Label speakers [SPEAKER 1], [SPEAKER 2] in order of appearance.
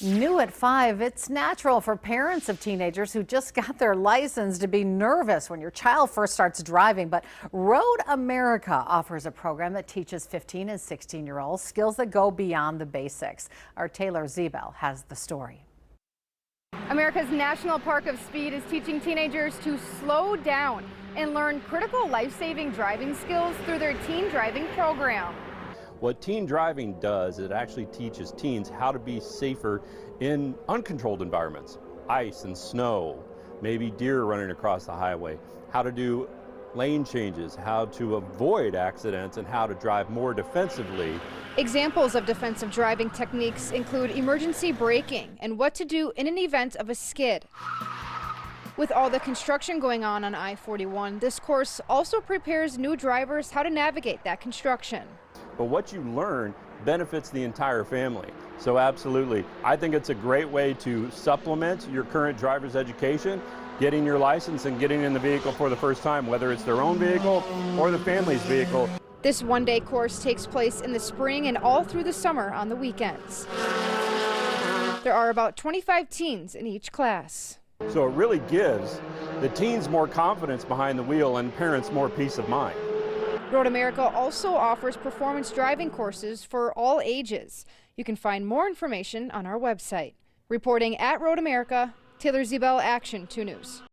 [SPEAKER 1] New at 5, it's natural for parents of teenagers who just got their license to be nervous when your child first starts driving. But Road America offers a program that teaches 15 and 16-year-olds skills that go beyond the basics. Our Taylor Zebel has the story.
[SPEAKER 2] America's National Park of Speed is teaching teenagers to slow down and learn critical life-saving driving skills through their teen driving program.
[SPEAKER 3] What teen driving does, it actually teaches teens how to be safer in uncontrolled environments, ice and snow, maybe deer running across the highway, how to do lane changes, how to avoid accidents, and how to drive more defensively.
[SPEAKER 2] Examples of defensive driving techniques include emergency braking and what to do in an event of a skid. With all the construction going on I-41, this course also prepares new drivers how to navigate that construction.
[SPEAKER 3] But what you learn benefits the entire family. So absolutely, I think it's a great way to supplement your current driver's education, getting your license and getting in the vehicle for the first time, whether it's their own vehicle or the family's vehicle.
[SPEAKER 2] This one-day course takes place in the spring and all through the summer on the weekends. There are about 25 teens in each class.
[SPEAKER 3] So it really gives the teens more confidence behind the wheel and parents more peace of mind.
[SPEAKER 2] Road America also offers performance driving courses for all ages. You can find more information on our website. Reporting at Road America, Taylor Zebel, Action 2 News.